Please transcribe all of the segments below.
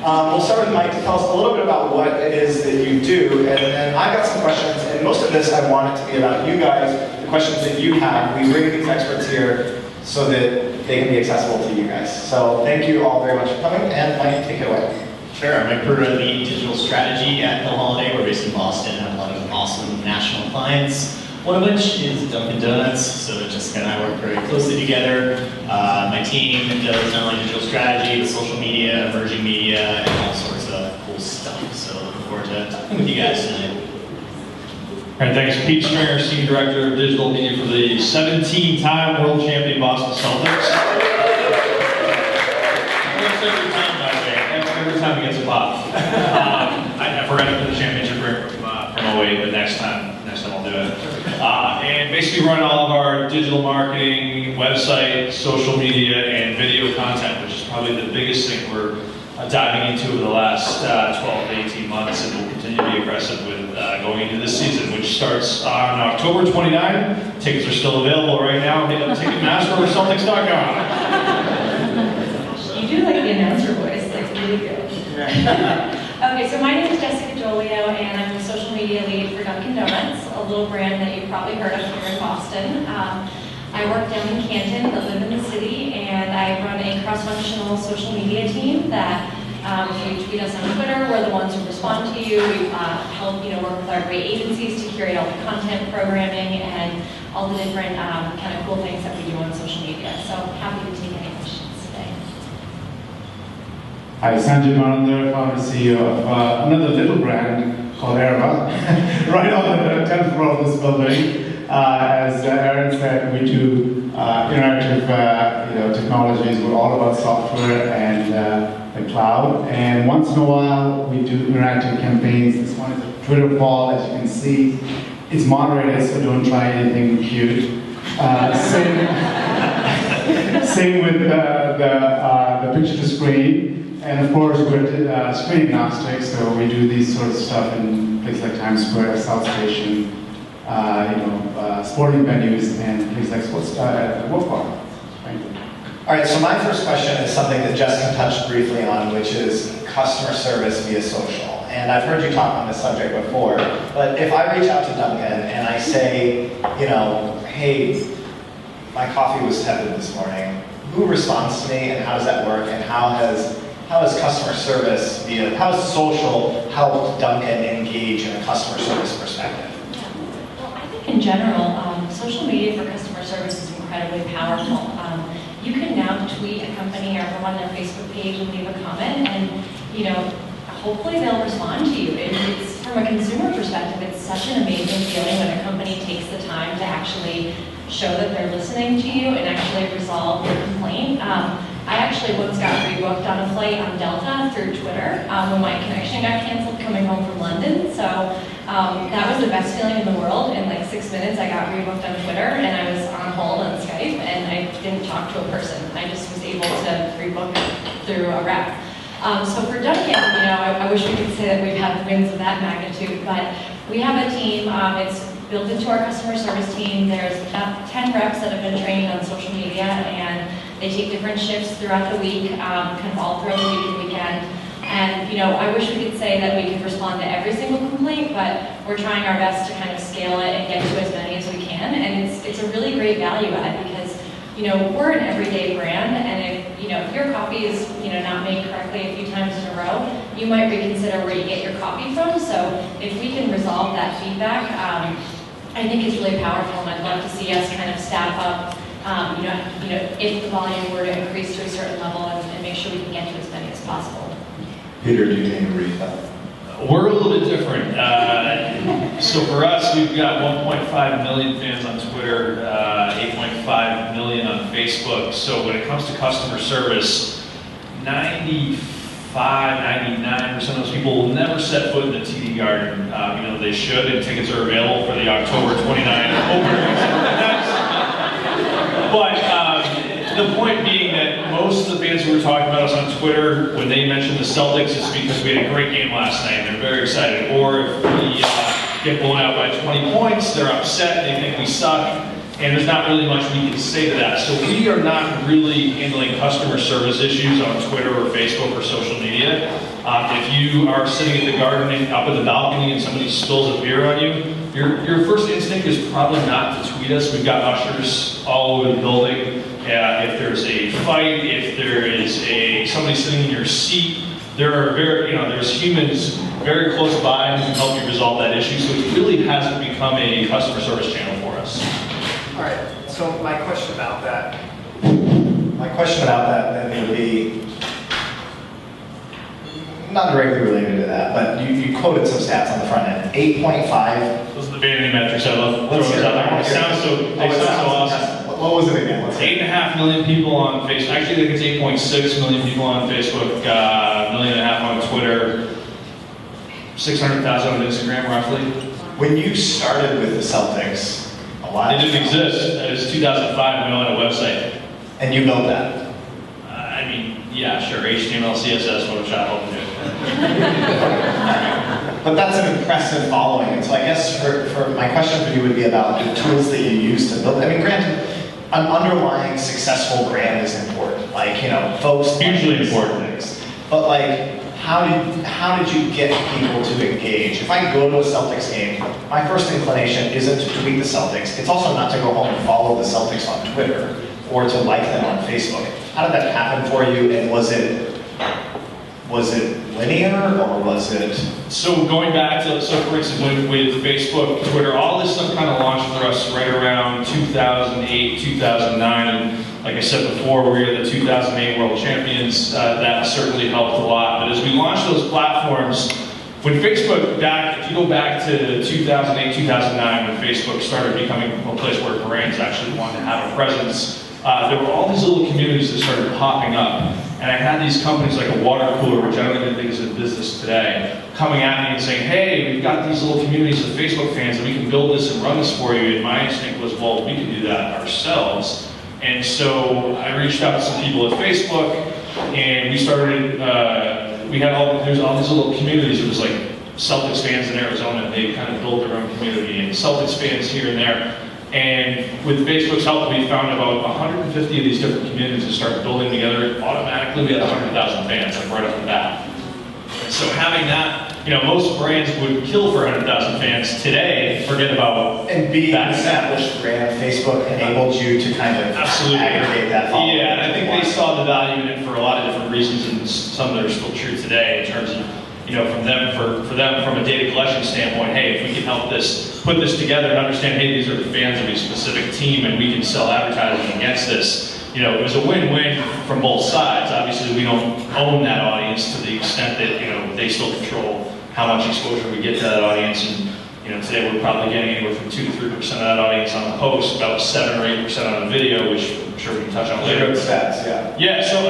We'll start with Mike to tell us a little bit about what it is that you do, and then I've got some questions, and most of this I want it to be about you guys, the questions that you have. We bring these experts here so that they can be accessible to you guys. So thank you all very much for coming, and Mike, take it away. Sure, I'm Mike Pereira, lead digital strategy at Hill Holiday. We're based in Boston, have a lot of awesome national clients, one of which is Dunkin' Donuts, so Jessica and I work very closely together. My team does not only digital strategy, but social media, emerging media, and all sorts of cool stuff. So looking forward to talking with you guys tonight. All right, thanks. Pete Stringer, Senior Director of Digital Media for the 17-time World Champion Boston Celtics. Every time, by the way. Every time he gets a pop. I forgot to put the championship ring from away, but next time I'll do it. And basically run all of our digital marketing, website, social media, and video content, which is probably the biggest thing we're diving into over the last 12 to 18 months, and we'll continue to be aggressive with going into this season, which starts on October 29. Tickets are still available right now. Hit up Ticketmaster or Celtics.com. You do like the announcer voice, that's really good. Okay, so my name is Jessica Jolio, and I'm the social media lead for Dunkin' Donuts, a little brand that you've probably heard of here in Boston. I work down in Canton, but live in the city, and I run a cross-functional social media team that you tweet us on Twitter. We're the ones who respond to you. We help work with our great agencies to curate all the content, programming, and all the different kind of cool things that we do on social media. So happy to take any questions today. Hi, Sanjay, Manandhar, founder CEO of another little brand called Aerva, right on the 10th floor of this building. As Aaron said, we do interactive technologies. We're all about software and the cloud. And once in a while, we do interactive campaigns. This one is a Twitter poll, as you can see. It's moderated, so don't try anything cute. Same with the picture to screen. And of course, we're screen agnostic, so we do these sorts of stuff in places like Times Square, South Station, sporting venues, and places like Wolf Bar. Thank you. All right, so my first question is something that Jessica touched briefly on, which is customer service via social. And I've heard you talk on this subject before, but if I reach out to Dunkin' and I say, hey, my coffee was tepid this morning, who responds to me and how does that work, and how has customer service how has social helped Dunkin' engage in a customer service perspective? Well, I think in general, social media for customer service is incredibly powerful. You can now tweet a company or go on their Facebook page and leave a comment, and hopefully they'll respond to you. It's from a consumer perspective, it's such an amazing feeling when a company takes the time to actually show that they're listening to you and actually resolve your complaint. I actually once got rebooked on a flight on Delta through Twitter when my connection got canceled coming home from London. So that was the best feeling in the world. In like 6 minutes, I got rebooked on Twitter, and I was on hold on Skype, and I didn't talk to a person. I just was able to rebook through a rep. So for Dunkin', I wish we could say that we've had wins of that magnitude, but we have a team. It's built into our customer service team. There's about 10 reps that have been trained on social media, and they take different shifts throughout the week, kind of all throughout the week and weekend. And I wish we could say that we could respond to every single complaint, but we're trying our best to kind of scale it and get to as many as we can. And it's a really great value add because we're an everyday brand, and if your coffee is not made correctly a few times in a row, you might reconsider where you get your coffee from. So if we can resolve that feedback, I think it's really powerful, and I'd love to see us kind of staff up. If the volume were to increase to a certain level, and make sure we can get to as many as possible. Peter, do you think you agree with that? We're a little bit different. So for us, we've got 1.5 million fans on Twitter, 8.5 million on Facebook. So when it comes to customer service, 99% of those people will never set foot in the TD Garden. They should, and tickets are available for the October 29 opening. But the point being that most of the fans who were talking about us on Twitter, when they mentioned the Celtics, it's because we had a great game last night and they're very excited. Or if we get blown out by 20 points, they're upset, they think we suck. And there's not really much we can say to that. So we are not really handling customer service issues on Twitter or Facebook or social media. If you are sitting at the garden up in the balcony and somebody spills a beer on you, your first instinct is probably not to tweet us. We've got ushers all over the building. If there's a fight, if there is somebody sitting in your seat, there's humans very close by who can help you resolve that issue. So it really hasn't become a customer service channel for us. All right, so my question about that then would be, not directly related to that, but you quoted some stats on the front end. 8.5. Those are the vanity metrics I love throwing Let's hear out there. it. They sound so awesome. What was it again? Let's hear it. 8.5 million people on Facebook. Actually, I think it's 8.6 million people on Facebook, 1.5 million on Twitter, 600,000 on Instagram, roughly. When you started with the Celtics, a lot. It didn't exist. It was 2005 when we had a website. And you built that. I mean, yeah, sure. HTML, CSS, Photoshop, all the But that's an impressive following. And so I guess for my question for you would be about the tools that you use to build. I mean, granted, an underlying successful brand is important. Like, folks. Hugely important. Things. But like, how did you get people to engage? If I go to a Celtics game, my first inclination isn't to tweet the Celtics. It's also not to go home and follow the Celtics on Twitter or to like them on Facebook. How did that happen for you? And was it linear or was it? So going back to, for instance, with Facebook, Twitter, all this stuff kind of launched for us right around 2008, 2009, and like I said before, we were the 2008 World Champions. That certainly helped a lot. But as we launched those platforms, when Facebook, if you go back to 2008, 2009, when Facebook started becoming a place where brands actually wanted to have a presence, there were all these little communities that started popping up. And I had these companies like a water cooler, which I don't even think is in business today, coming at me and saying, hey, we've got these little communities of Facebook fans and we can build this and run this for you. And my instinct was, well, we can do that ourselves. And so I reached out to some people at Facebook and we started, there's all these little communities. It was like Celtics fans in Arizona, and they kind of built their own community, and Celtics fans here and there. And with Facebook's help, we found about 150 of these different communities that started building together. Automatically, we had 100,000 fans, like right off the bat. So having that, most brands would kill for 100,000 fans today. Forget about and being an established brand, Facebook enabled you to kind of aggregate that following. Yeah, and I think they saw the value in it for a lot of different reasons, and some that are still true today in terms of, for them from a data collection standpoint, hey, if we can help put this together and understand, hey, these are the fans of a specific team and we can sell advertising against this, it was a win-win from both sides. Obviously, we don't own that audience to the extent that, they still control how much exposure we get to that audience. And, today we're probably getting anywhere from 2 to 3% of that audience on the post, about 7 or 8% on the video, which I'm sure we can touch on later. Good stats, yeah. Yeah, so,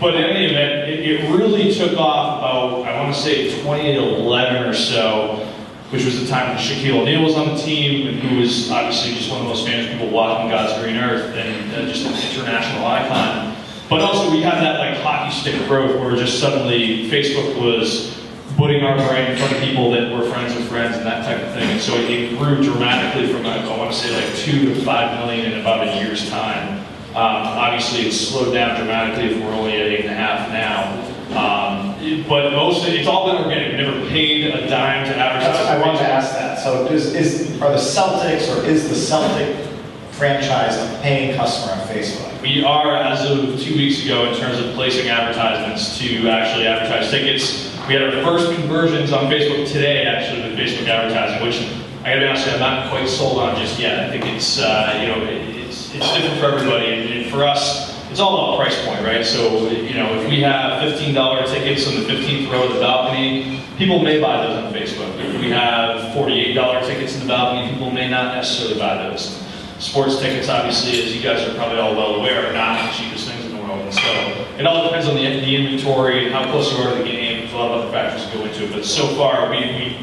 but in any event, it really took off about, I want to say 2011 or so, which was the time when Shaquille O'Neal was on the team, and who was obviously just one of the most famous people walking God's green earth, and just an international icon. But also we had that like hockey stick growth where just suddenly Facebook was putting our brand in front of people that were friends of friends and that type of thing. And so it grew dramatically from, I want to say like 2 to 5 million in about a year's time. Obviously it's slowed down dramatically if we're only at 8.5 now. But it's all been organic. We never paid a dime to advertise. I wanted to ask that. So are the Celtics or is the Celtic franchise a paying customer on Facebook? We are, as of 2 weeks ago, in terms of placing advertisements to actually advertise tickets. We had our first conversions on Facebook today, actually, with Facebook advertising, which I gotta be honest with you, I'm not quite sold on just yet. I think it's, it's different for everybody. And for us, it's all about price point, right? So, if we have $15 tickets on the 15th row of the balcony, people may buy those on Facebook. If we have $48 tickets in the balcony, people may not necessarily buy those. Sports tickets, obviously, as you guys are probably all well aware, are not the cheapest things in the world. And so it all depends on the inventory and how close you are to the game. There's a lot of other factors that go into it. But so far, we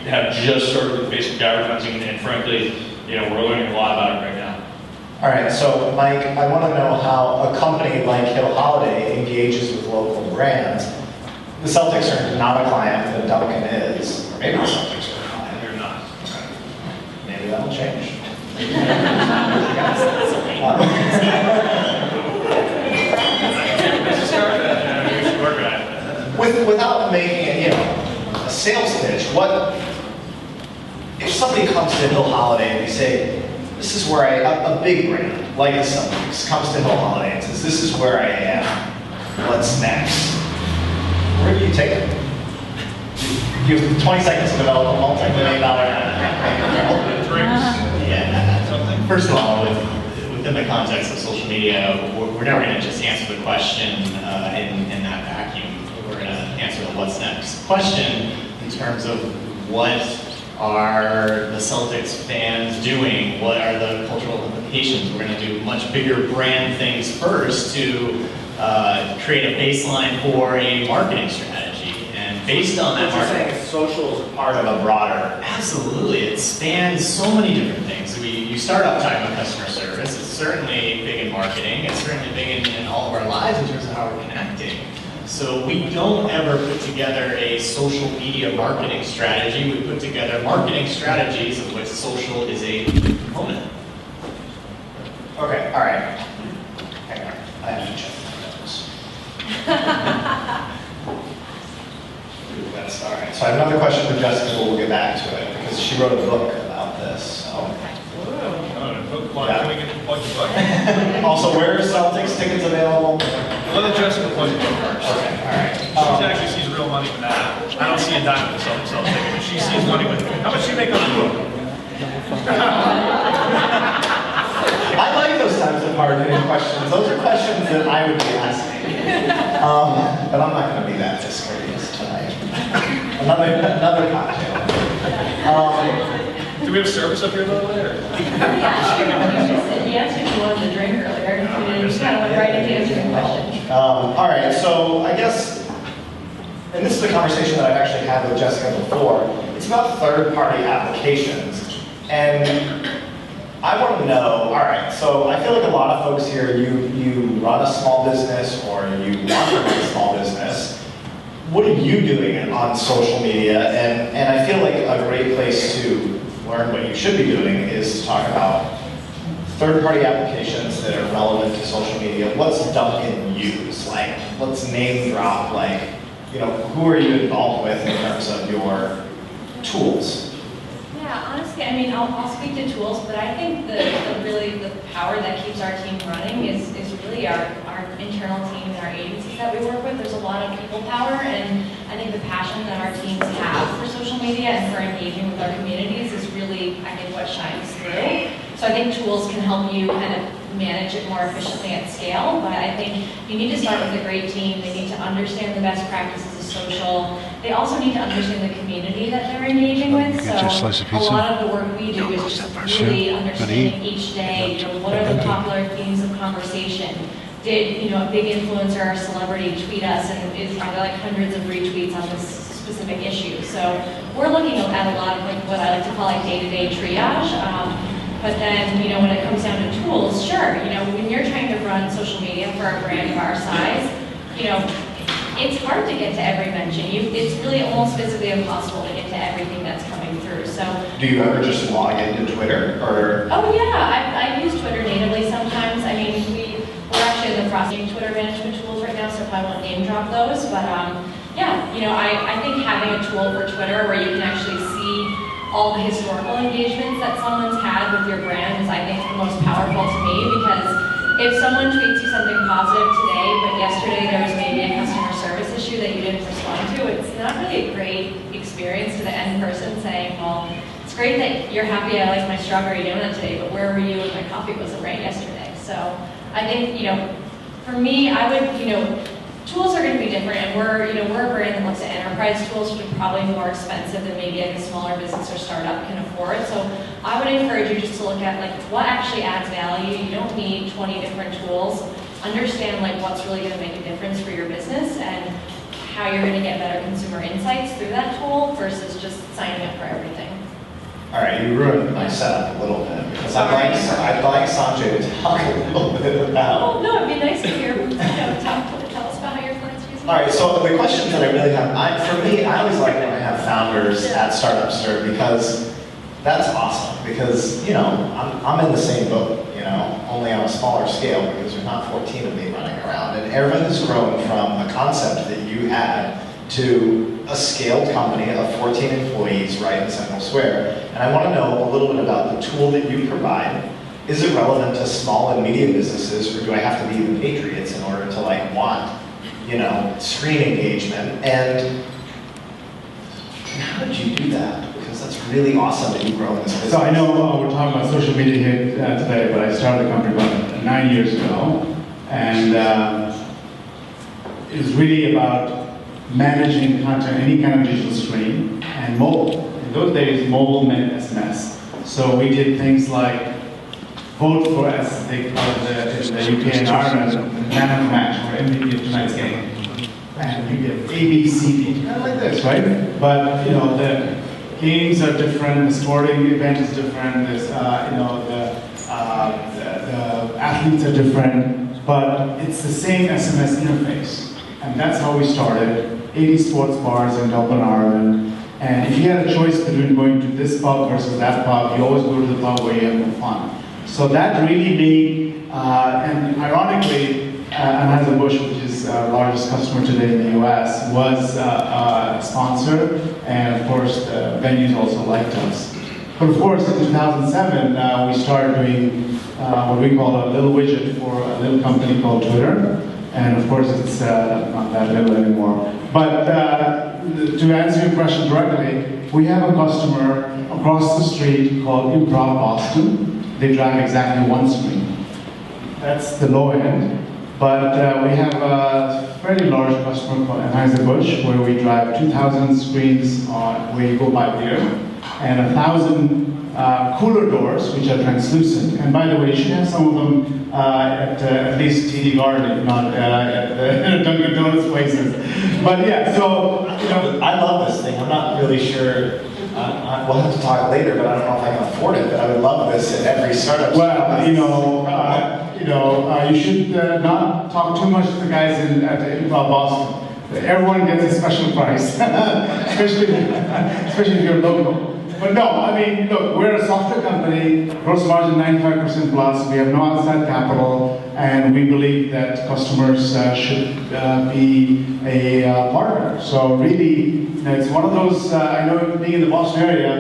have just started with Facebook advertising, and frankly, we're learning a lot about it right now. All right, so Mike, I want to know how a company like Hill Holiday engages with local brands. The Celtics are not a client, but Duncan is. Or maybe the Celtics are a client. They're not. Maybe that'll change. Without making it, a sales pitch, if somebody comes to Hill Holiday and they say, this is where a big brand, like the Celtics, comes to Hill Holiday and says, this is where I am, what's next? Where do you take it? You have 20 seconds to develop a multi-million-dollar Yeah. First of all, within the context of social media, we're never going to just answer the question in that vacuum. We're going to answer the what's next question in terms of what are the Celtics fans doing? What are the cultural implications? We're going to do much bigger brand things first to create a baseline for a marketing strategy. And based on that marketing... social is a part of a broader... Absolutely. It spans so many different things. You start off talking about customer service. It's certainly big in marketing. It's certainly big in all of our lives in terms of how we're connecting. So we don't ever put together a social media marketing strategy. We put together marketing strategies of which social is a component. Okay, all right. Hang on, I have to check my notes. That's all right. So I have another question for Jessica, but we'll get back to it because she wrote a book about this. So. Can we get to plug the book? Also, where are Celtics tickets available? Let Jessica plug the book first. Okay, all right. She actually sees real money in that. I don't see a dime with the Celtics ticket, but she sees money with it. How much do you make on the book? I like those types of hard-hitting questions. Those are questions that I would be asking. But I'm not going to be that discourteous tonight. another cocktail. Do we have service up here, by the way? Yeah, he asked if you wanted to drink earlier, and you kind of went right into answering the question. All right, so I guess, and this is a conversation that I've actually had with Jessica before, it's about third-party applications. And I want to know, all right, so I feel like a lot of folks here, you run a small business or you want to run a small business. What are you doing on social media? And I feel like a great place to learn what you should be doing is to talk about third-party applications that are relevant to social media. What's Duncan use? Like, let's name drop, like, who are you involved with in terms of your tools? Yeah, honestly, I mean, I'll speak to tools, but I think the power that keeps our team running is really our internal team and our agencies that we work with. There's a lot of people power, and I think the passion that our teams have for social media and for engaging with our communities is really, I think, what shines through. So I think tools can help you kind of manage it more efficiently at scale, but I think you need to start with a great team. They need to understand the best practices of social. They also need to understand the community that they're engaging with. So a lot of the work we do is just really understanding each day, what are the popular themes of conversation? Did a big influencer or celebrity tweet us, and are there like hundreds of retweets on this specific issue? So we're looking at a lot of like what I like to call like day-to-day triage. But then, when it comes down to tools, sure, when you're trying to run social media for a brand of our size, it's hard to get to every mention. It's really almost physically impossible to get to everything that's coming through. So, do you ever just log into Twitter, or? Oh yeah, I use Twitter natively sometimes. I mean, we're actually in the process of Twitter management tools right now, so I won't name drop those. But yeah, I think having a tool for Twitter where you can actually see all the historical engagements that someone's had with your brand is, I think, the most powerful to me, because if someone tweets you something positive today, but yesterday there was maybe a customer service issue that you didn't respond to, it's not really a great experience to the end person saying, well, it's great that you're happy I liked my strawberry donut today, but where were you when my coffee wasn't right yesterday? So I think, for me, I would, tools are going to be different, and we're a brand that looks at enterprise tools, which are probably more expensive than maybe like a smaller business or startup can afford. So I would encourage you just to look at like what actually adds value. You don't need 20 different tools. Understand like what's really going to make a difference for your business and how you're going to get better consumer insights through that tool versus just signing up for everything. All right, you ruined my setup a little bit because I'd like Sanjay to talk a little bit about. Oh no, it'd be nice to hear tell us about how your clients use it. All right, so the questions that I really have, for me, I always like when I have founders at Startupster because That's awesome because, you know, I'm in the same boat, you know, only on a smaller scale because there's not 14 of me running around. And Aerva has grown from a concept that you had to a scaled company of 14 employees right in Central Square. And I want to know a little bit about the tool that you provide. Is it relevant to small and medium businesses, or do I have to be the Patriots in order to like want, you know, screen engagement? And how did you do that? Because that's really awesome that you grow in this business. So I know we're talking about social media here today, but I started a company about 9 years ago, and it was really about managing content, any kind of digital screen, and mobile. In those days, mobile meant SMS. So we did things like vote for, as they call it in the UK and Ireland, man of the match, or MVP of tonight's game. And you get A, B, C, D, kind of like this, right? But, you know, the games are different, the sporting event is different, there's, you know, the athletes are different, but it's the same SMS interface. And that's how we started. 80 sports bars in Dublin, Ireland. And if you had a choice between going to this pub versus that pub, you always go to the pub where you have more fun. So that really made, and ironically, Anheuser-Busch, which is our largest customer today in the US, was a sponsor, and of course the venues also liked us. But of course in 2007 we started doing what we call a little widget for a little company called Twitter, and of course it's not that little anymore. But to answer your question directly, we have a customer across the street called Improv Boston. They drive exactly one screen. That's the low end. But we have a fairly large customer called Anheuser-Busch, where we drive 2,000 screens where you go buy beer, and 1,000 cooler doors, which are translucent. And by the way, you should have some of them at least TD Garden, if not at the Dunkin' Donuts places. But yeah, so, you know. I love this thing. I'm not really sure. We'll have to talk later, but I don't know if I can afford it. But I would love this at every startup. Well, you should not talk too much to the guys at Improv Boston. Everyone gets a special price, especially if you're local. But no, I mean, look, we're a software company, gross margin 95% plus, we have no outside capital, and we believe that customers should be a partner. So really, it's one of those, I know being in the Boston area,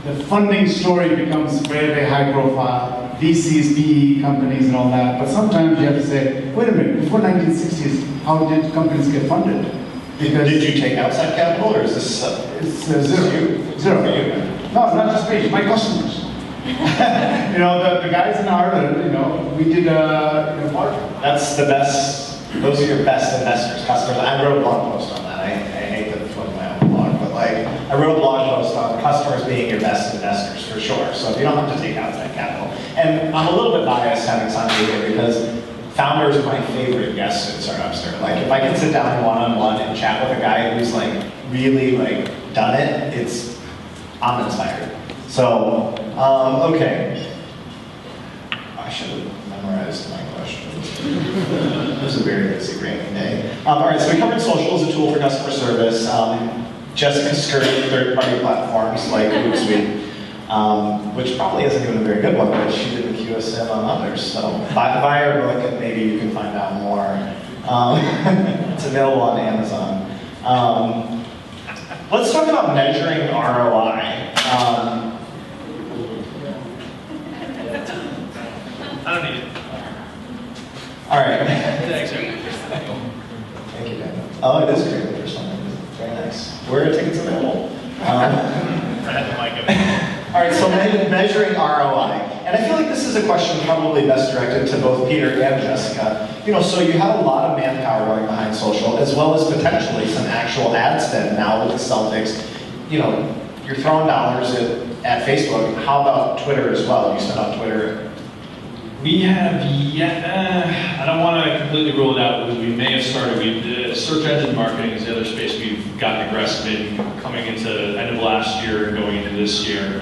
the funding story becomes very, very high profile. VCs, PE companies and all that, but sometimes you have to say, wait a minute, before 1960s, how did companies get funded? Because did you take outside capital, or is this it's zero. No, not just me, my customers. You know, the guys in Ireland, you know, we did a partner. That's the best, those are your best investors, customers. I wrote a blog post on that. I hate to plug my own blog, but like, I wrote a blog post on customers being your best investors for sure. So if you don't have to take outside capital. And I'm a little bit biased having Sanjay here because founders are my favorite guests at startups. Like, if I can sit down one-on-one and chat with a guy who's like really like done it, I'm inspired. So, okay. I should have memorized my questions. It was a very busy raining day. All right, so we covered social as a tool for customer service. Jessica skirted third-party platforms like Hootsuite. Which probably isn't even a very good one, but she did the QSM on others. So buy her book and maybe you can find out more. It's available on Amazon. Let's talk about measuring ROI. I don't need it. All right. Thanks, sir. Thank you, Dan. Oh, it is creative for something. Very nice. Where are tickets available? All right, so measuring ROI. And I feel like this is a question probably best directed to both Peter and Jessica. You know, so you have a lot of manpower going behind social, as well as potentially some actual ad spend now with the Celtics. You know, you're throwing dollars at Facebook. How about Twitter as well? You spend on Twitter. We have I don't want to completely rule it out, because we may have started, search engine marketing is the other space we've gotten aggressive in coming into the end of last year and going into this year,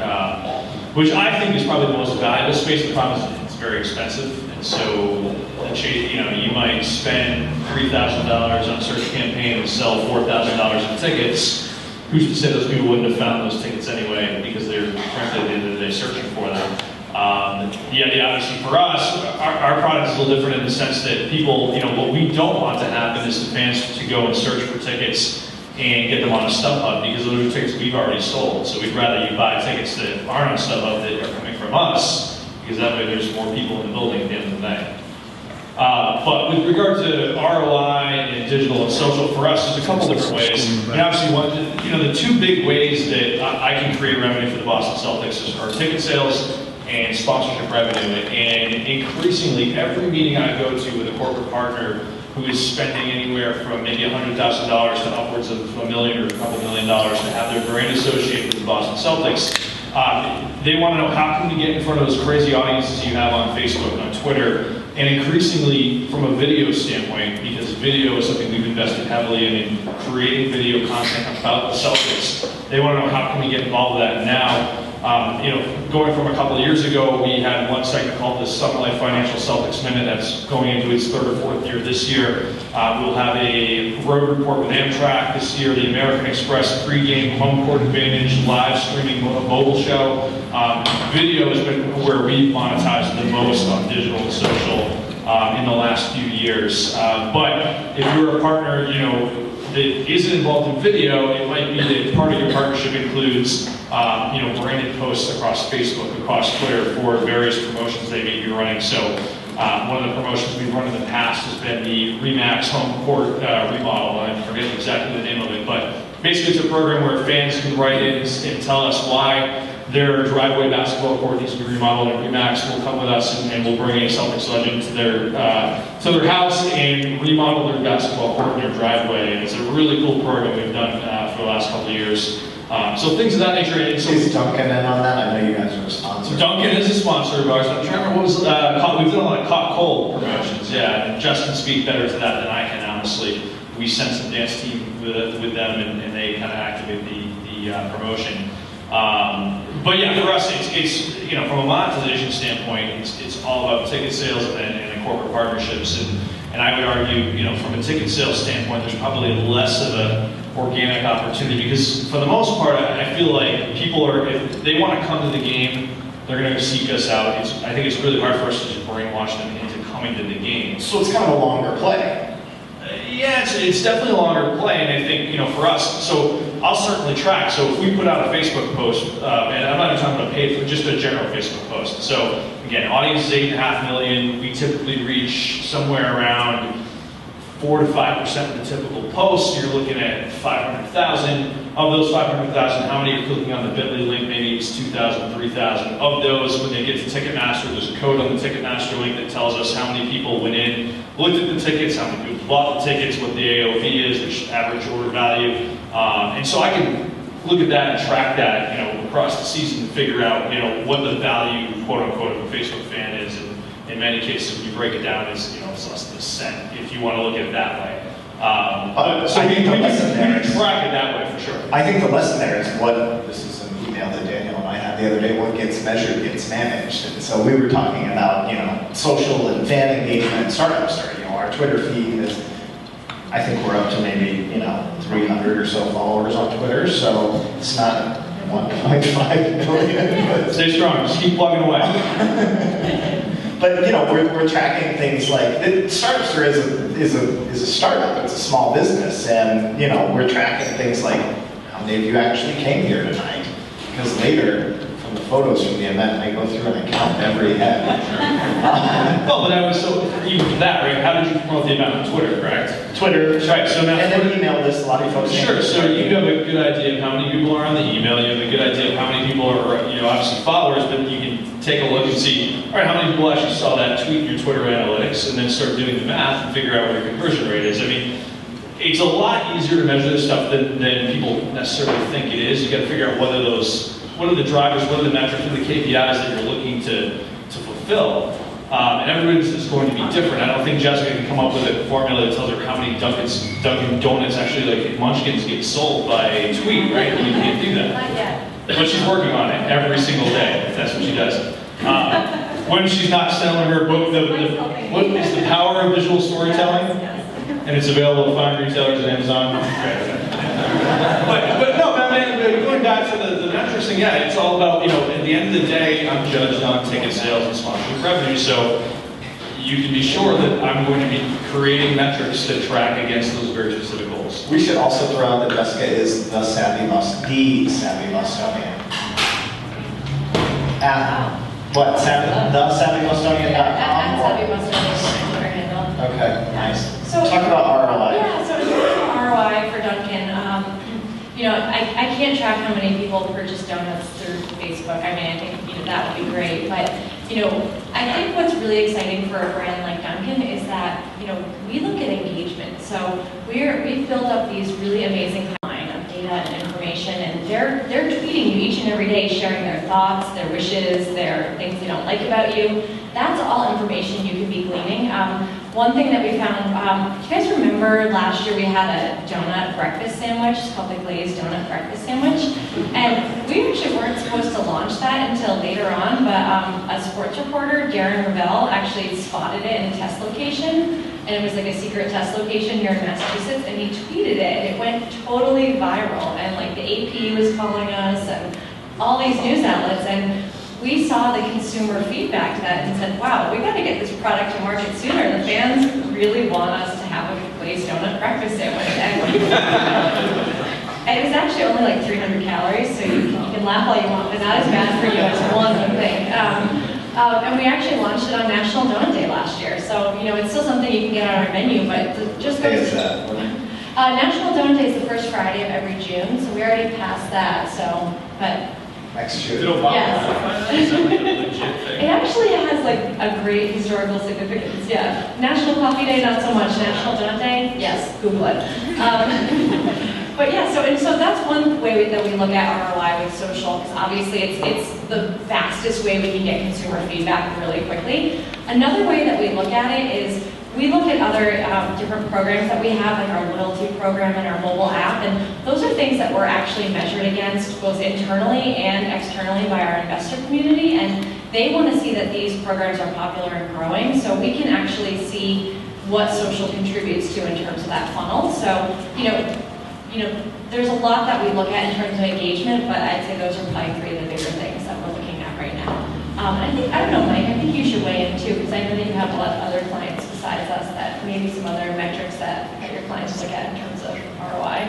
which I think is probably the most valuable space. The problem is it's very expensive, and so you might spend $3,000 on a search campaign and sell $4,000 in tickets, who's to say those people wouldn't have found those tickets anyway because they're frankly at the end of the day searching for them. The idea obviously for us, our product is a little different in the sense that people, what we don't want to happen is the fans to go and search for tickets and get them on a StubHub because those are tickets we've already sold. So we'd rather you buy tickets that aren't on StubHub that are coming from us because that way there's more people in the building at the end of the day. But with regard to ROI and digital and social, for us, there's a couple different ways. And obviously, the two big ways that I can create revenue for the Boston Celtics are ticket sales and sponsorship revenue. And increasingly, every meeting I go to with a corporate partner who is spending anywhere from maybe $100,000 to upwards of $1 million or a couple $1 million to have their brand associated with the Boston Celtics, they want to know how can we get in front of those crazy audiences you have on Facebook, on Twitter, and increasingly from a video standpoint, because video is something we've invested heavily in creating video content about the Celtics. They want to know how can we get involved with that now. Going from a couple of years ago, we had one segment called the Sun Life Financial Celtics Minute that's going into its third or fourth year this year. We'll have a road report with Amtrak this year, the American Express pregame home court advantage live streaming mobile show. Video has been where we've monetized the most on digital and social in the last few years. But if you're a partner, that isn't involved in video, it might be that part of your partnership includes, branded posts across Facebook, across Twitter for various promotions they may be running. So one of the promotions we've run in the past has been the Remax home court remodel. I forget exactly the name of it, but basically it's a program where fans can write in and tell us why their driveway basketball court needs to be remodeled, and Remax will come with us and we'll bring a Celtics legend to their house and remodel their basketball court in their driveway. And it's a really cool program we've done for the last couple of years. So things of that nature. And so is Duncan in on that? I know you guys are a sponsor. Duncan is a sponsor of ours. I'm trying to remember what was, we've done a lot of Caught Cold promotions, yeah. And Jess can speak better to that than I can, honestly. We sent some dance team with them and they kind of activate the promotion. But yeah, for us, it's from a monetization standpoint, it's all about ticket sales and corporate partnerships. And I would argue, from a ticket sales standpoint, there's probably less of an organic opportunity because for the most part, I feel like people if they want to come to the game, they're going to seek us out. I think it's really hard for us to just brainwash them into coming to the game. So it's kind of a longer play. Yeah, it's definitely a longer play, and I think, for us, so I'll certainly track. So if we put out a Facebook post, and I'm not even talking about paid, for just a general Facebook post. So again, audience is 8.5 million. We typically reach somewhere around 4 to 5% of the typical posts. You're looking at 500,000. Of those 500,000, how many are clicking on the bit.ly link? Maybe it's 2,000, 3,000. Of those, when they get to Ticketmaster, there's a code on the Ticketmaster link that tells us how many people went in, looked at the tickets, how many people bought the tickets, what the AOV is, which average order value. And so I can look at that and track that, across the season and figure out, what the value, quote unquote, of a Facebook fan is. And in many cases, when you break it down, it's less than a cent if you want to look at it that way. So we can track it that way for sure. I think the lesson there is this is an email that Daniel and I had the other day, what gets measured gets managed. And so we were talking about, social and fan engagement and startups. Our Twitter feed is, I think we're up to maybe, 300 or so followers on Twitter. So it's not 1.5 million. But stay strong, just keep plugging away. But we're tracking things like Startupster is a startup. It's a small business, and we're tracking things like how many of you actually came here tonight. Because later, from the photos from the event, I go through and I count every head. Well, but even for that, right? How did you promote the event on Twitter? Correct. Twitter, right? So now, and then email list. A lot of folks. Sure. So you have a good idea of how many people are on the email. You have a good idea of how many people are, obviously followers, but you can take a look and see, all right, how many people actually saw that tweet in your Twitter analytics, and then start doing the math and figure out what your conversion rate is. I mean, it's a lot easier to measure this stuff than people necessarily think it is. You got to figure out what are the drivers, what are the metrics, what are the KPIs that you're looking to fulfill. And everybody's is going to be different. I don't think Jessica can come up with a formula that tells her how many Dunkin' Donuts actually, like Munchkins, get sold by a tweet, right? You can't do that. Not yet. But she's working on it every single day. That's what she does. When she's not selling her book, what is the power of visual storytelling? And it's available at fine retailers at Amazon. but no, going back to the metrics thing, yeah, it's all about, at the end of the day, I'm judged on ticket sales and sponsorship revenue, so you can be sure that I'm going to be creating metrics to track against those very specific goals. We should also throw out that Jessica is the Savvy Bostonian. What? TheSavvyBostonian.com? At Savvy Bostonian, Twitter handle. Okay, nice. So, talk about ROI. Yeah, so in terms of ROI for Dunkin', I can't track how many people purchase donuts through Facebook. I mean, I think that would be great, but I think what's really exciting for a brand like Dunkin' is that we look at engagement. So we've built up these really amazing line of data and information, and they're tweeting you each and every day, sharing their thoughts, their wishes, their things they don't like about you. That's all information you can be gleaning. One thing that we found, do you guys remember last year we had a donut breakfast sandwich? It's called the Glazed Donut Breakfast Sandwich. And we actually weren't supposed to launch that until later on, but a sports reporter, Darren Ravel, actually spotted it in a test location. And it was like a secret test location here in Massachusetts, and he tweeted it, and it went totally viral. And like the AP was calling us, and all these news outlets, and we saw the consumer feedback to that and said, wow, we got to get this product to market sooner. The fans really want us to have a glazed donut breakfast sandwich. And it was actually only like 300 calories, so you can laugh all you want, but not as bad for you as one would think. And we actually launched it on National Donut Day last year. So, it's still something you can get on our menu, but just What day is that? National Donut Day is the first Friday of every June, so we already passed that, but Next year. yes. It actually has like a great historical significance, yeah. National Coffee Day, not so much. National Donut Day, yes, Google it. But yeah, so that's one way that we look at ROI with social, because obviously it's the fastest way we can get consumer feedback really quickly. Another way that we look at it is we look at other different programs that we have, like our loyalty program and our mobile app, and those are things that we're actually measured against both internally and externally by our investor community, and they want to see that these programs are popular and growing, so we can actually see what social contributes to in terms of that funnel. So, there's a lot that we look at in terms of engagement, but I'd say those are probably three of the bigger things that we're looking at right now. And I don't know, Mike, I think you should weigh in too, because I know that you have a lot of other clients besides us that maybe some other metrics that your clients look at in terms of ROI.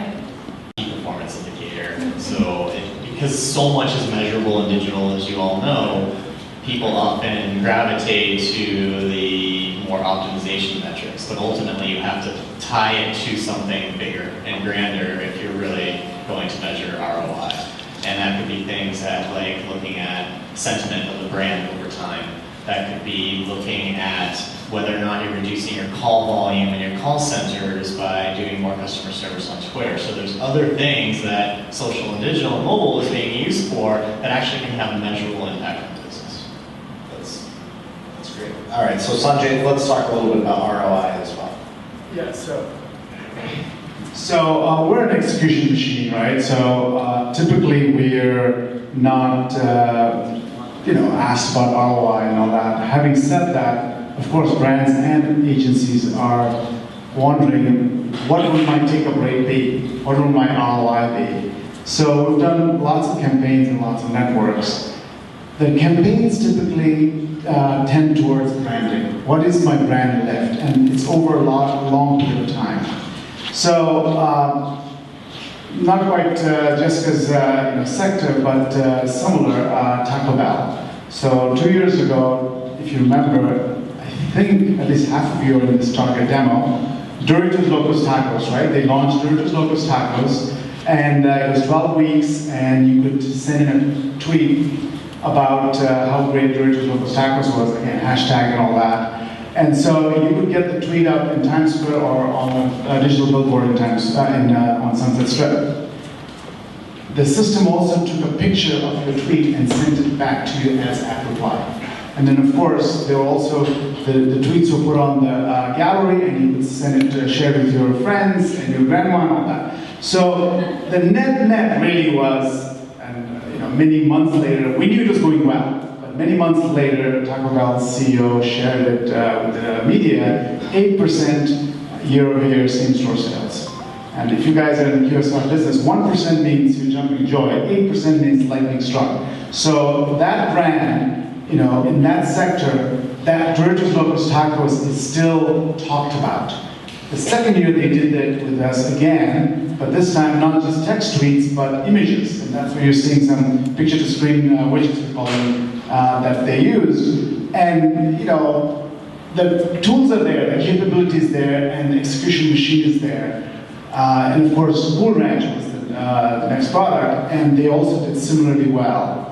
Performance indicator. So because so much is measurable and digital, as you all know, people often gravitate to the more optimization metrics, but ultimately you have to tie it to something bigger and grander if you're really going to measure ROI. And that could be things like looking at sentiment of the brand over time. That could be looking at whether or not you're reducing your call volume in your call centers by doing more customer service on Twitter. So there's other things that social and digital and mobile is being used for that actually can have a measurable impact on the business. That's great. All right, so Sanjay, let's talk a little bit about ROI as well. Yeah, So we're an execution machine, right? So typically we're not, asked about ROI and all that. Having said that, of course, brands and agencies are wondering, what would my take-up rate be? What would my ROI be? So we've done lots of campaigns and lots of networks. The campaigns typically tend towards branding. What is my brand lift? And it's over a long period of time. So, not quite Jessica's sector, but similar, Taco Bell. So 2 years ago, if you remember, I think at least half of you are in this target demo, Doritos Locos Tacos, right? They launched Doritos Locos Tacos, and it was 12 weeks, and you could send in a tweet about how great Doritos Locos Tacos was, again, hashtag and all that. And so you would get the tweet up in Times Square or on a digital billboard on Sunset Strip. The system also took a picture of your tweet and sent it back to you as app reply. And then of course, there were also, the tweets were put on the gallery, and you could send it to share with your friends and your grandma and all that. So the net really was, and many months later, we knew it was going well. Many months later, Taco Bell's CEO shared it with the media, 8% year-over-year same-store sales. And if you guys are in the QSR business, 1% means you're jumping joy, 8% means lightning struck. So that brand, you know, in that sector, that Doritos Locos Tacos is still talked about. The second year they did that with us again, but this time not just text tweets, but images. And that's where you're seeing some picture-to-screen widgets, we call them, that they used. And, you know, the tools are there, the capabilities there, and the execution machine is there. And of course, Cool Ranch was the next product, and they also did similarly well.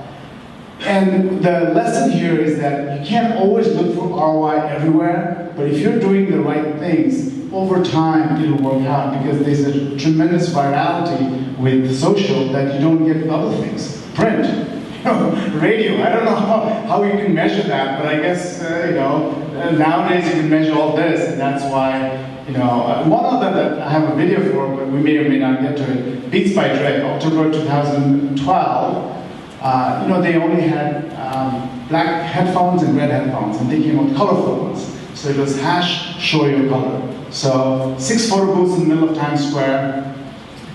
And the lesson here is that you can't always look for ROI everywhere, but if you're doing the right things, over time it'll work out, because there's a tremendous virality with social that you don't get with other things. Print, you know, radio, I don't know how you can measure that, but I guess, you know, nowadays you can measure all this, and that's why, you know, one other that I have a video for, but we may or may not get to it, Beats by Dre, October 2012. You know, they only had black headphones and red headphones, and they came out with colorful ones. So it was hash, show your color. So 6 photo booths in the middle of Times Square.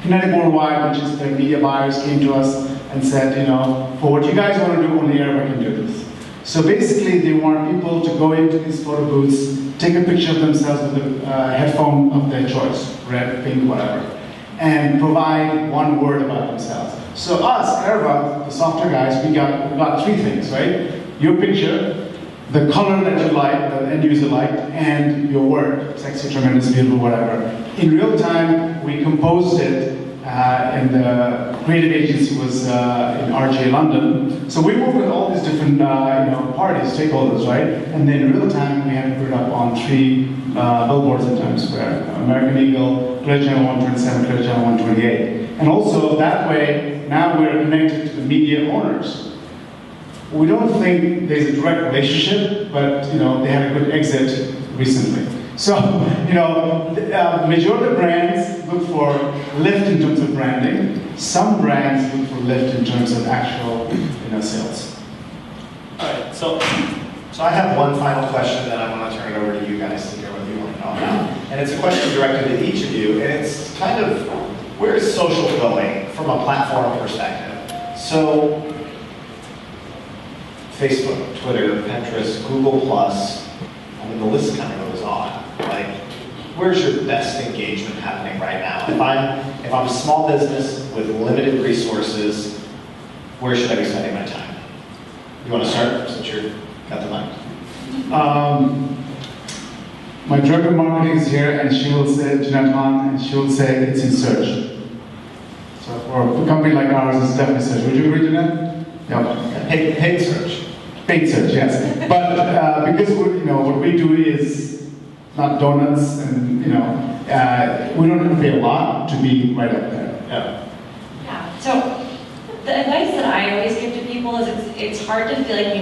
Kinetic Worldwide, which is the media buyers, came to us and said, you know, for what you guys want to do, only Aerva can do this. So basically, they want people to go into these photo booths, take a picture of themselves with a headphone of their choice, red, pink, whatever, and provide one word about themselves. So us, Aerva, the software guys, we got 3 things, right? Your picture, the color that you like, the end user liked, and your word, sexy, tremendous, beautiful, whatever. In real time, we composed it, and the creative agency was in RJ London. So we worked with all these different you know, parties, stakeholders, right? And then in real time, we had to put it up on 3 billboards in Times Square. American Eagle, Clear Channel 127, Clear Channel 128. And also, that way, now we're connected to the media owners. We don't think there's a direct relationship, but you know, they had a good exit recently. So, you know, the majority of brands look for lift in terms of branding. Some brands look for lift in terms of actual, you know, sales. All right, so I have one final question, then I want to turn it over to you guys to hear what you want to know about. And it's a question directed to each of you, and it's kind of, where is social going from a platform perspective? So, Facebook, Twitter, Pinterest, Google+, I mean, the list kind of goes on. Like, where's your best engagement happening right now? If I'm a small business with limited resources, where should I be spending my time? You want to start, since you've got the mic? My director of marketing is here, and she will say, Jeanette Han, and she will say it's in search. So for a company like ours, it's definitely search. Would you agree, Jeanette? Yep. Paid search. Paid search, yes. But because you know what we do is not donuts, and you know we don't have to pay a lot to be right up there. Yeah. Yeah. So the advice that I always give to people is it's hard to feel like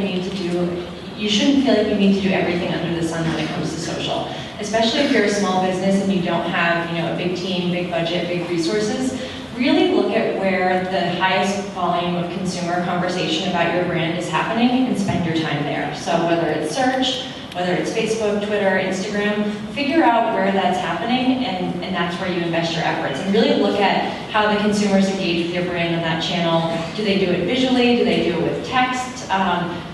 you shouldn't feel like you need to do everything under the sun when it comes to social. Especially if you're a small business and you don't have, you know, a big team, big budget, big resources. Really look at where the highest volume of consumer conversation about your brand is happening and spend your time there. So whether it's search, whether it's Facebook, Twitter, Instagram, figure out where that's happening, and that's where you invest your efforts. And really look at how the consumers engage with your brand on that channel. Do they do it visually? Do they do it with text?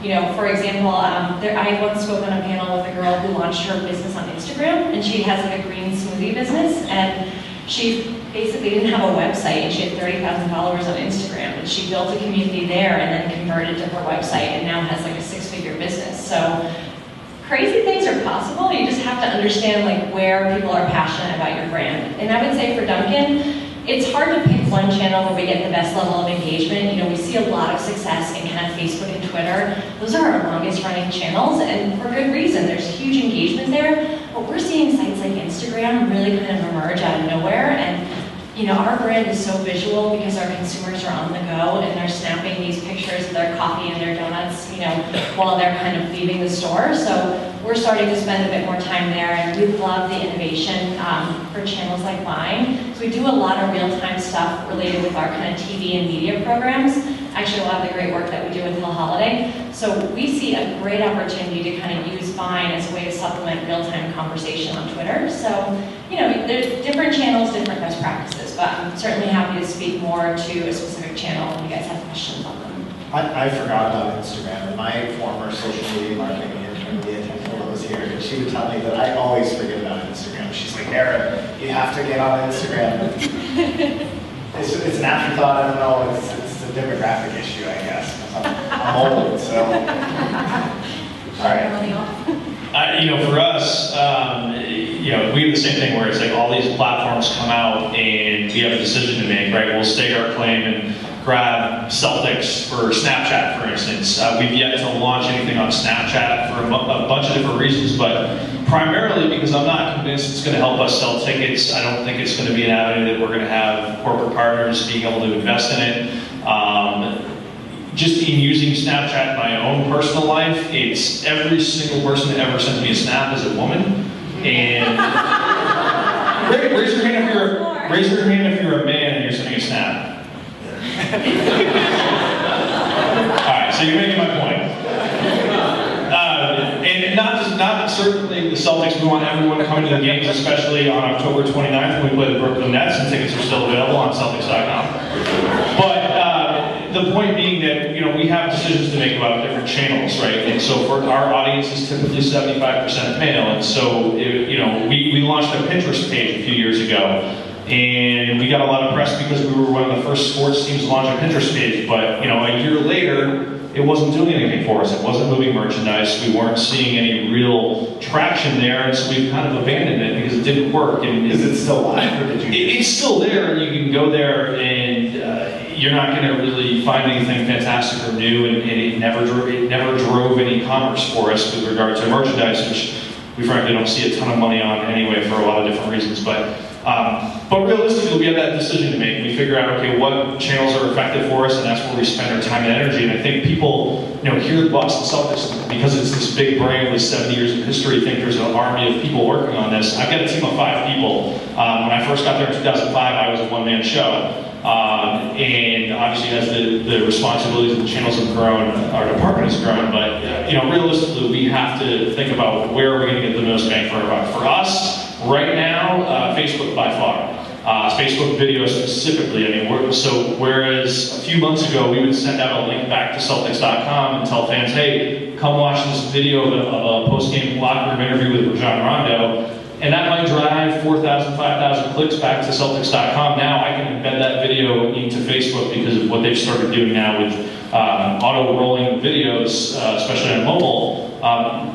You know, for example, I once spoke on a panel with a girl who launched her business on Instagram, and she has like a green smoothie business, and she basically didn't have a website, and she had 30,000 followers on Instagram, and she built a community there and then converted to her website and now has like a 6-figure business. So crazy things are possible. You just have to understand like where people are passionate about your brand. And I would say for Dunkin', it's hard to pick one channel where we get the best level of engagement. You know, we see a lot of success in kind of Facebook and Twitter. Those are our longest running channels, and for good reason. There's huge engagement there. But we're seeing sites like Instagram really kind of emerge out of nowhere. And you know, our brand is so visual because our consumers are on the go and they're snapping these pictures of their coffee and their donuts, you know, while they're kind of leaving the store. So we're starting to spend a bit more time there, and we love the innovation for channels like Vine. So we do a lot of real-time stuff related with our kind of TV and media programs. Actually, a lot of the great work that we do with Hill Holiday. So we see a great opportunity to kind of use Vine as a way to supplement real-time conversation on Twitter. So there's different channels, different best practices, but I'm certainly happy to speak more to a specific channel if you guys have questions on them. I forgot about Instagram, and my former social media marketing intermediate was here, and she would tell me that I always forget about Instagram. She's like, Aaron, you have to get on Instagram. It's an afterthought, I don't know, it's a demographic issue, I guess. I'm old, so. All right. For us, we have the same thing where it's like all these platforms come out and we have a decision to make, right? We'll stake our claim and grab Celtics for Snapchat, for instance. We've yet to launch anything on Snapchat for a bunch of different reasons, but primarily because I'm not convinced it's going to help us sell tickets. I don't think it's going to be an avenue that we're going to have corporate partners being able to invest in it. Just in using Snapchat in my own personal life, it's every single person that ever sends me a snap is a woman. And raise your hand if you're a man and you're sending a snap. Alright, so you're making my point. And not certainly the Celtics, we want everyone coming to the games, especially on October 29th when we play the Brooklyn Nets, and tickets are still available on Celtics.com. But the point being that we have decisions to make about different channels, right? And so for our audience is typically 75% male, and so we launched a Pinterest page a few years ago, and we got a lot of press because we were one of the first sports teams to launch a Pinterest page. But a year later, it wasn't doing anything for us. It wasn't moving merchandise. We weren't seeing any real traction there, and so we've kind of abandoned it because it didn't work. And is it still live, or did you? It's still there, and you can go there, and you're not going to really find anything fantastic or new. And it never drove any commerce for us with regard to merchandise, which we frankly don't see a ton of money on anyway for a lot of different reasons. But realistically, we have that decision to make. We figure out, okay, what channels are effective for us, and that's where we spend our time and energy. And I think people, hear the Boston Celtics, because it's this big brand with 70 years of history, think there's an army of people working on this. I've got a team of 5 people. When I first got there in 2005, I was a one-man show. And obviously, as the responsibilities of the channels have grown, our department has grown. But realistically, we have to think about where are we going to get the most bang for our buck. For us, right now, Facebook by far. Facebook video specifically. So whereas a few months ago we would send out a link back to Celtics.com and tell fans, hey, come watch this video of a post-game locker room interview with Rajon Rondo, and that might drive 4,000, 5,000 clicks back to Celtics.com. Now I can embed that video into Facebook because of what they've started doing now with auto-rolling videos, especially on mobile.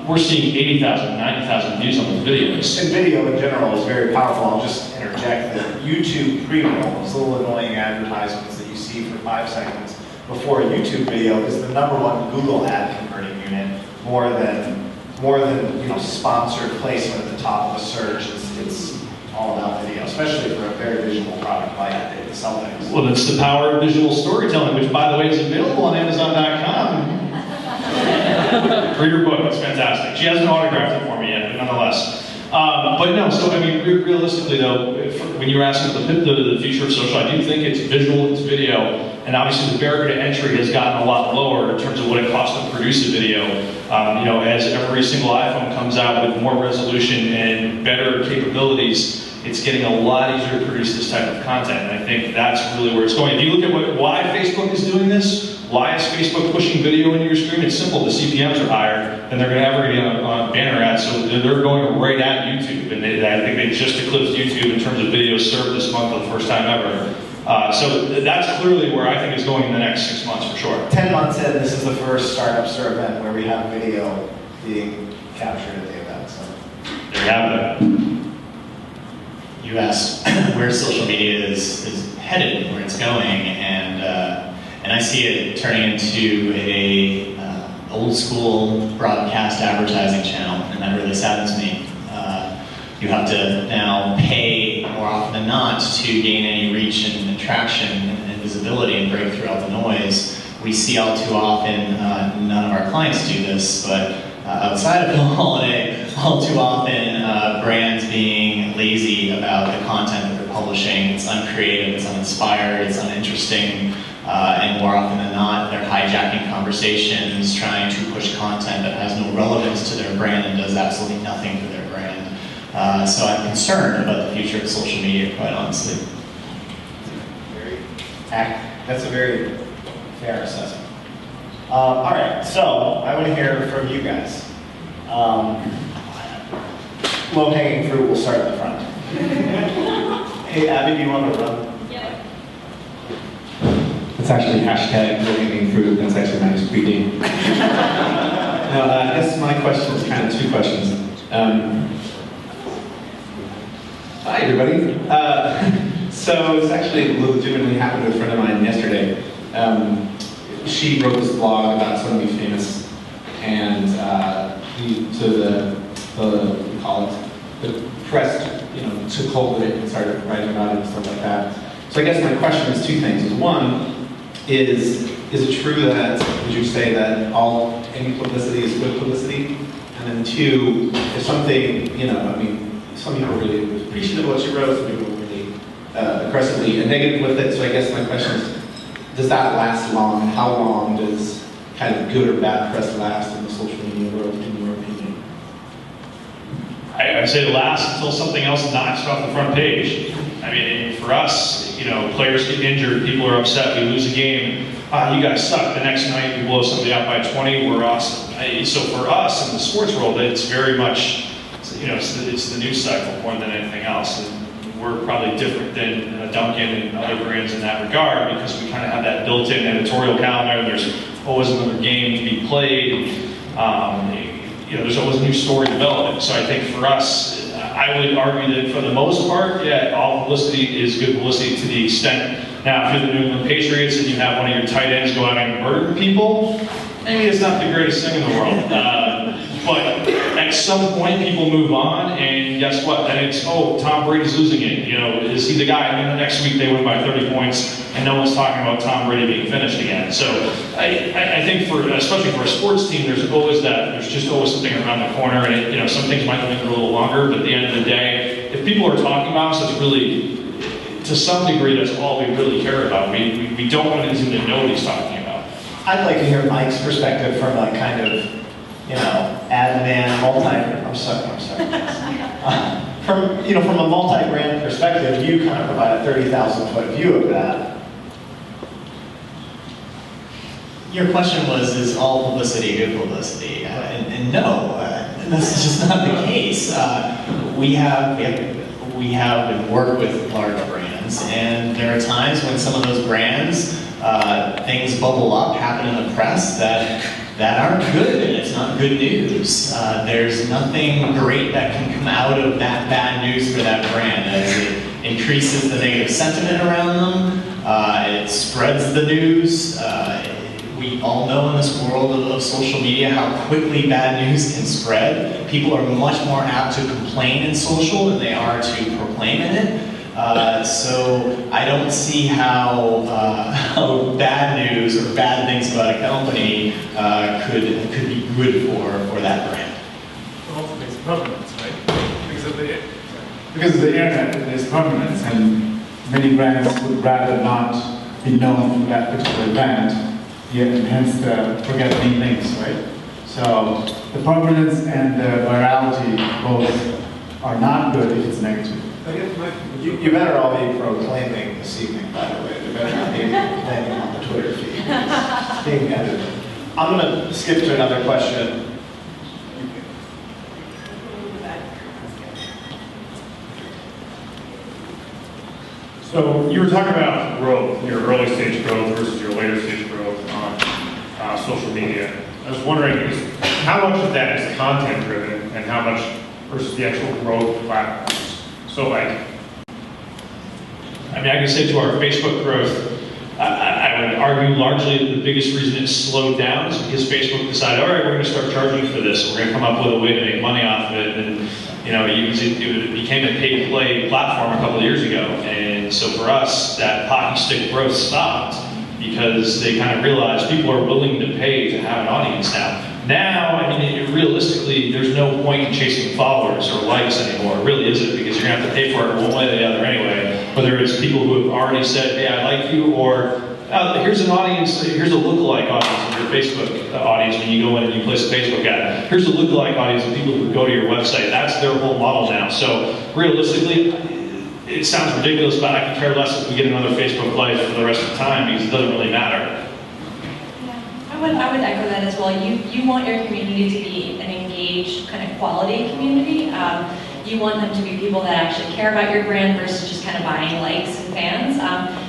We're seeing 80,000, 90,000 views on those videos. And video in general is very powerful. I'll just interject that YouTube pre-roll, those little annoying advertisements that you see for 5 seconds before a YouTube video, is the #1 Google ad converting unit, more than sponsored placement at the top of a search. It's all about video, especially for a very visual product like the Celtics. Well, it's the power of visual storytelling, which, by the way, is available on Amazon.com. Read her book, it's fantastic. She hasn't autographed it for me yet, but nonetheless. Realistically though, when you're asking the future of social, I do think it's visual, it's video, and obviously the barrier to entry has gotten a lot lower in terms of what it costs to produce a video. As every single iPhone comes out with more resolution and better capabilities, it's getting a lot easier to produce this type of content, and I think that's really where it's going. If you look at why Facebook is doing this, why is Facebook pushing video into your screen? It's simple. The CPMs are higher than they're going to ever get on banner ads, so they're going right at YouTube. And I think they just eclipsed YouTube in terms of videos served this month for the first time ever. So that's clearly where I think it's going in the next 6 months for sure. 10 months in, this is the first Startup Stir event where we have video being captured at the event. So there you have it. You asked where social media is headed, where it's going, and I see it turning into a old school broadcast advertising channel, and that really saddens me. You have to now pay more often than not to gain any reach and traction and visibility and break through all the noise. We see all too often, none of our clients do this, but outside of the holiday, all too often brands being lazy about the content that they're publishing. It's uncreative, it's uninspired, it's uninteresting, and more often than not, they're hijacking conversations, trying to push content that has no relevance to their brand and does absolutely nothing for their brand. So I'm concerned about the future of social media, quite honestly. That's a very fair assessment. All right, so I want to hear from you guys. Low-hanging fruit, we'll start at the front. Hey, Abby, do you want to run? Yeah. It's actually hashtag low-hanging fruit. That's actually nice tweeting. Now, I guess my question is kind of two questions. Hi, everybody. So it's actually legitimately happened to a friend of mine yesterday. She wrote this blog about somebody famous, and we call it, the press, took hold of it and started writing about it and stuff like that. So I guess my question is two things. One, is it true that, would you say that any publicity is good publicity? And then two, if something, some people really appreciative of what she wrote, some people were really aggressively negative with it. So I guess my question is, does that last long? And how long does kind of good or bad press last in the social media world, in your opinion? I'd say it lasts until something else knocks off the front page. I mean, for us, players get injured, people are upset, we lose a game. You guys suck. The next night, we blow somebody out by 20, we're awesome. So for us in the sports world, it's very much, it's the news cycle more than anything else. And we're probably different than Duncan and other brands in that regard because we kind of have that built-in editorial calendar. There's always another game to be played. There's always a new story developing. So I think for us, I would argue that for the most part, yeah, all publicity is good publicity to the extent. Now, if you're the New England Patriots and you have one of your tight ends go out and murder people, maybe it's not the greatest thing in the world. But at some point, people move on, and guess what? Then it's, Tom Brady's losing it. Is he the guy? And then the next week they win by 30 points, and no one's talking about Tom Brady being finished again. So I think especially for a sports team, there's just always something around the corner, and some things might linger a little longer, but at the end of the day, if people are talking about us, it's really, to some degree, that's all we really care about. We don't want anyone to know what he's talking about. I'd like to hear Mike's perspective from a kind of, I'm sorry. From a multi-brand perspective, you kind of provide a 30,000-foot view of that. Your question was, is all publicity good publicity? And no, this is just not the case. We have been worked with large brands, and there are times when some of those brands, things bubble up, happen in the press that aren't good, and it's not good news. There's nothing great that can come out of that bad news for that brand, as it increases the negative sentiment around them, it spreads the news. We all know in this world of social media how quickly bad news can spread. People are much more apt to complain in social than they are to proclaim in it. So I don't see how bad news or bad things about a company could be good for that brand. Ultimately, it's permanence, right? Because of the internet, there's permanence, and many brands would rather not be known for that particular brand, yet hence the forget-me links, right? So the permanence and the virality both are not good if it's negative. You better all be proclaiming this evening, by the way. You better not be proclaiming on the Twitter feed. It's being edited. I'm going to skip to another question. So you were talking about growth, your early stage growth versus your later stage growth on social media. I was wondering, how much of that is content driven and how much versus the actual growth of platforms? So I can say to our Facebook growth, I would argue largely the biggest reason it slowed down is because Facebook decided, all right, we're going to start charging for this. We're going to come up with a way to make money off of it. And it became a pay-to-play platform a couple of years ago. And so for us, that hockey stick growth stopped because they kind of realized people are willing to pay to have an audience now. Now, realistically, there's no point in chasing followers or likes anymore. It really isn't, because you're going to have to pay for it one way or the other anyway. Whether it's people who have already said, hey, I like you, or here's an audience, here's a lookalike audience of your Facebook audience when you go in and you place a Facebook ad. Here's a lookalike audience of people who go to your website. That's their whole model now. So realistically, it sounds ridiculous, but I could care less if we get another Facebook Live for the rest of the time because it doesn't really matter. Yeah, I would echo that as well. You want your community to be an engaged, kind of quality community. You want them to be people that actually care about your brand versus just kind of buying likes and fans.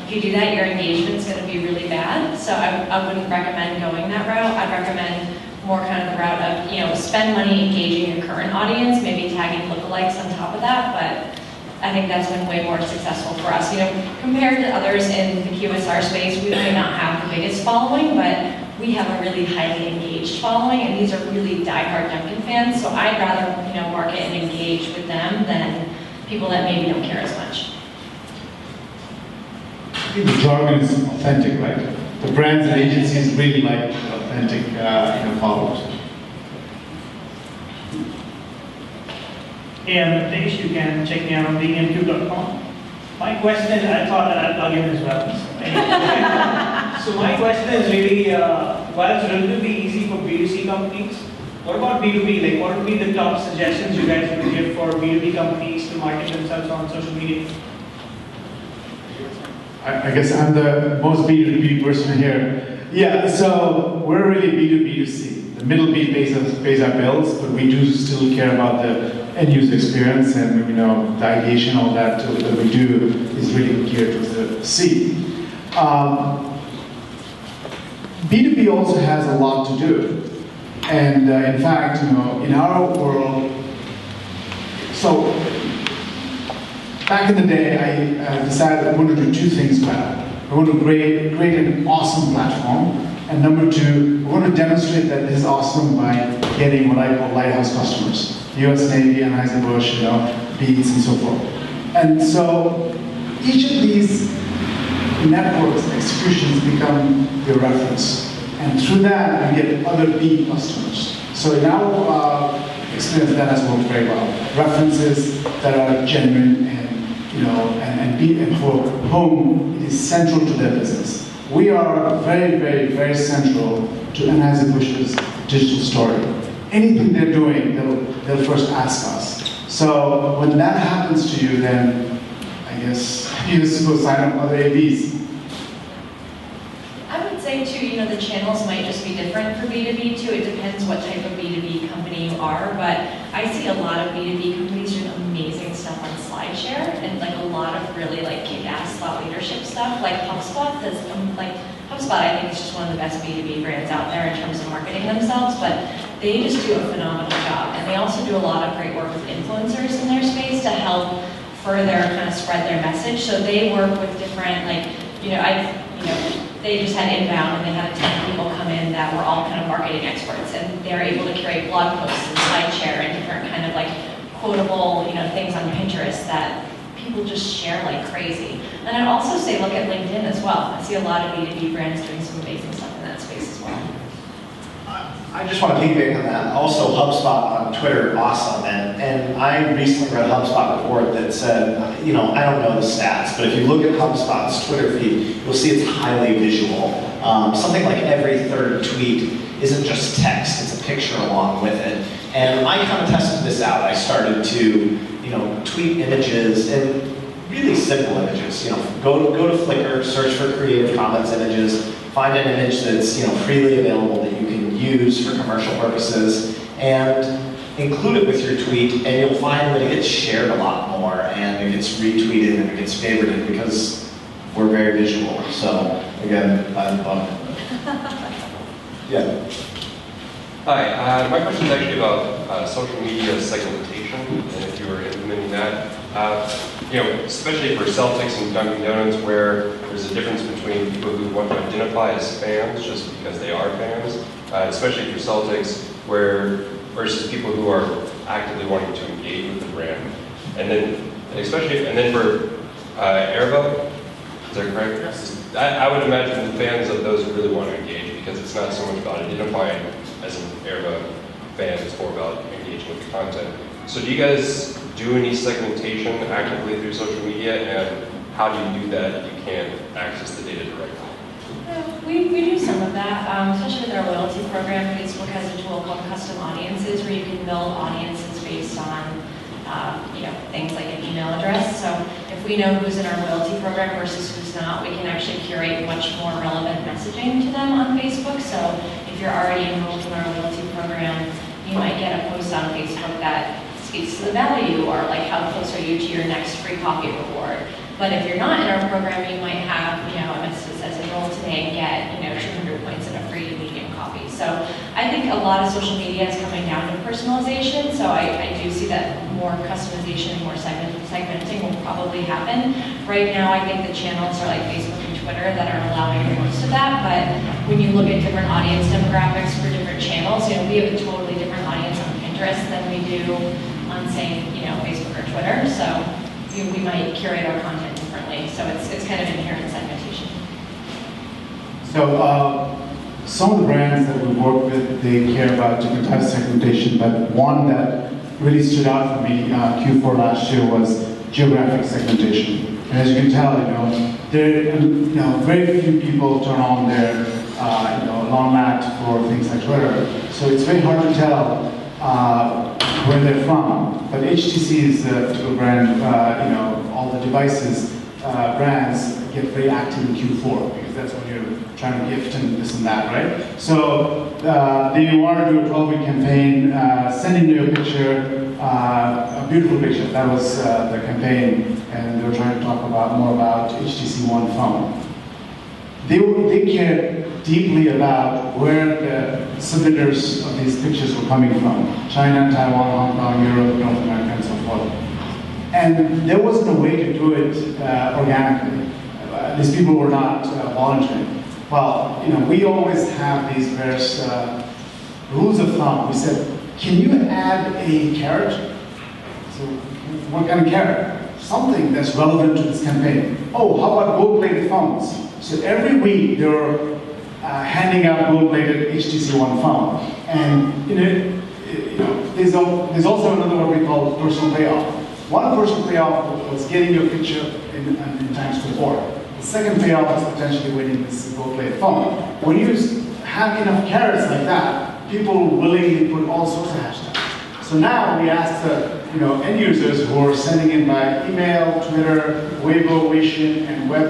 If you do that, your engagement is going to be really bad. So I wouldn't recommend going that route. I'd recommend more kind of the route of, you know, spend money engaging your current audience, maybe tagging lookalikes on top of that, but I think that's been way more successful for us. You know, compared to others in the QSR space, we may not have the biggest following, but we have a really highly engaged following, and these are really diehard Dunkin' fans, so I'd rather, you know, market and engage with them than people that maybe don't care as much. I think the jargon is authentic, right? The brands and agencies really like authentic followers. Hey, I'm Ritesh. You can check me out on bmq.com. My question, I thought that I'd plug in as well. So my question is really, while it's relatively easy for B2C companies, what about B2B? Like, what would be the top suggestions you guys would give for B2B companies to market themselves on social media? I guess I'm the most B2B person here. Yeah, so we're really B2B2C. The middle B pays our bills, but we do still care about the end user experience, and you know, the ideation, all that we do is really geared towards the C. B2B also has a lot to do, and in fact, you know, in our world, so back in the day, I decided I wanted to do two things well. I want to create an awesome platform, and number two, I want to demonstrate that this is awesome by getting what I call lighthouse customers. US Navy, Anheuser-Busch, you know, Beats, and so forth. And so each of these networks, executions become your reference. And through that, you get other B customers. So in our experience, that has worked very well. References that are genuine and for whom it is central to their business. We are very, very, very central to Anheuser-Busch's digital story. Anything they're doing, they'll first ask us. So when that happens to you, then I guess you just go sign up other ABs. I would say too, you know, the channels might just be different for B2B too. It depends what type of B2B company you are, but I see a lot of B2B companies doing amazing stuff on SlideShare and like a lot of really like kick-ass thought leadership stuff. Like HubSpot does, HubSpot I think is just one of the best B2B brands out there in terms of marketing themselves, but they just do a phenomenal job. And they also do a lot of great work with influencers in their space to help further kind of spread their message. So they work with different, like, they just had inbound and they had 10 people come in that were all kind of marketing experts, and they're able to curate blog posts and SlideShare and different kind of like quotable, you know, things on Pinterest that people just share like crazy. And I'd also say look at LinkedIn as well. I see a lot of B2B brands doing some amazing stuff in that space as well. I just want to piggyback on that. Also, HubSpot on Twitter, awesome. And I recently read a HubSpot report that said, you know, I don't know the stats, but if you look at HubSpot's Twitter feed, you'll see it's highly visual. Something like every third tweet isn't just text, it's a picture along with it. And I kind of tested this out. I started to, you know, tweet images and really simple images. You know, go to Flickr, search for Creative Commons images, find an image that's, you know, freely available that you can use for commercial purposes, and include it with your tweet, and you'll find that it gets shared a lot more, and it gets retweeted, and it gets favorited because we're very visual. So again, I love it. Yeah. Hi, my question is actually about social media segmentation, and if you were implementing that. You know, especially for Celtics and Dunkin' Donuts, where there's a difference between people who want to identify as fans just because they are fans, especially for Celtics, versus people who are actively wanting to engage with the brand. And then for Aerva, is that correct? Yes. I would imagine the fans of those who really want to engage, because it's not so much about identifying as an Aerva fan, it's more about engaging with the content. So do you guys do any segmentation actively through social media, and how do you do that if you can't access the data directly? We do some of that, especially with our loyalty program. Facebook has a tool called Custom Audiences where you can build audiences based on things like an email address. So if we know who's in our loyalty program versus who's not, we can actually curate much more relevant messaging to them on Facebook. So if you're already enrolled in our loyalty program, you might get a post on Facebook that speaks to the value or like how close are you to your next free coffee reward. But if you're not in our program, you might have, a message that says enroll today and get, 200 points and a free medium coffee. So I think a lot of social media is coming down to personalization. So I do see that more customization, more segmenting will probably happen. Right now, I think the channels are like Facebook and Twitter that are allowing most of that. But when you look at different audience demographics for different channels, we have a totally different audience on Pinterest than we do on, say, Facebook or Twitter. So we might curate our content differently. So it's kind of inherent segmentation. So some of the brands that we work with, they care about different types of segmentation, but one that really stood out for me Q4 last year was geographic segmentation. And as you can tell, very few people turn on their long mat for things like Twitter. So it's very hard to tell where they're from. But HTC is a particular brand, all the devices, brands get very active in Q4 because that's when you're trying to gift and this and that, right? So they wanted to do a 12-week campaign, send in your picture, a beautiful picture. That was the campaign, and they were trying to talk more about HTC One phone. They cared deeply about where the submitters of these pictures were coming from. China, Taiwan, Hong Kong, Europe, North America, and so forth. And there wasn't a way to do it organically. These people were not volunteering. Well, we always have these various rules of thumb. We said, can you add a carrot? So what kind of carrot? Something that's relevant to this campaign. Oh, how about gold-plated phones? So every week they're handing out gold-plated HTC One phone, and there's also another what we call personal payoff. One personal payoff was getting your picture in times before. The second payoff was potentially winning this gold-plated phone. When you have enough carrots like that, people willingly put all sorts of hashtags. So now we ask the end users who are sending in by email, Twitter, Weibo, Weixin, and web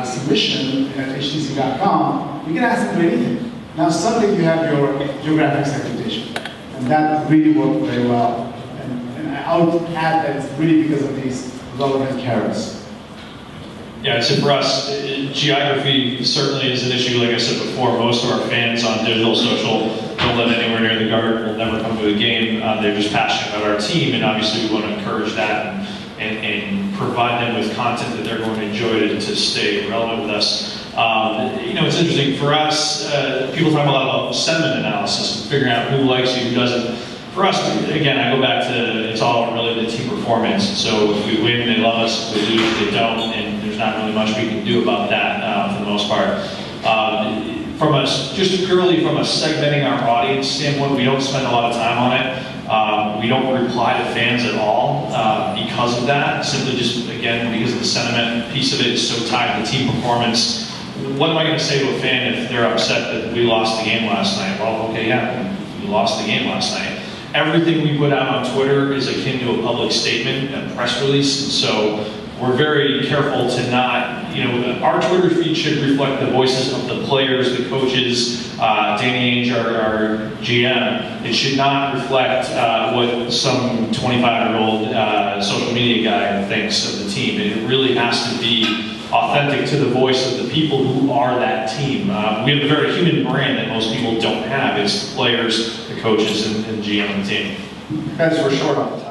submission at htc.com, you can ask them to do anything. Now suddenly you have your geographic segmentation, and that really worked very well. And I would add that it's really because of these relevant carrots. Yeah, so for us, geography certainly is an issue. Like I said before, most of our fans on digital social don't live anywhere near the Garden, will never come to a game. They're just passionate about our team, and obviously we want to encourage that and provide them with content that they're going to enjoy to stay relevant with us. It's interesting for us, people talk a lot about sentiment analysis and figuring out who likes you, who doesn't. For us, again, I go back to, it's all really the team performance. So if we win, they love us. If we lose, they don't, and there's not really much we can do about that for the most part. Just purely from a segmenting our audience standpoint, we don't spend a lot of time on it. We don't reply to fans at all because of that. Simply just, again, because of the sentiment piece of it is so tied to team performance. What am I going to say to a fan if they're upset that we lost the game last night? Well, okay, yeah, we lost the game last night. Everything we put out on Twitter is akin to a public statement, a press release, and so we're very careful to not, our Twitter feed should reflect the voices of the players, the coaches, Danny Ainge, our GM. It should not reflect what some 25-year-old social media guy thinks of the team. It really has to be authentic to the voice of the people who are that team. We have a very human brand that most people don't have. It's the players, the coaches, and GM of the team. Guys, we're short on time.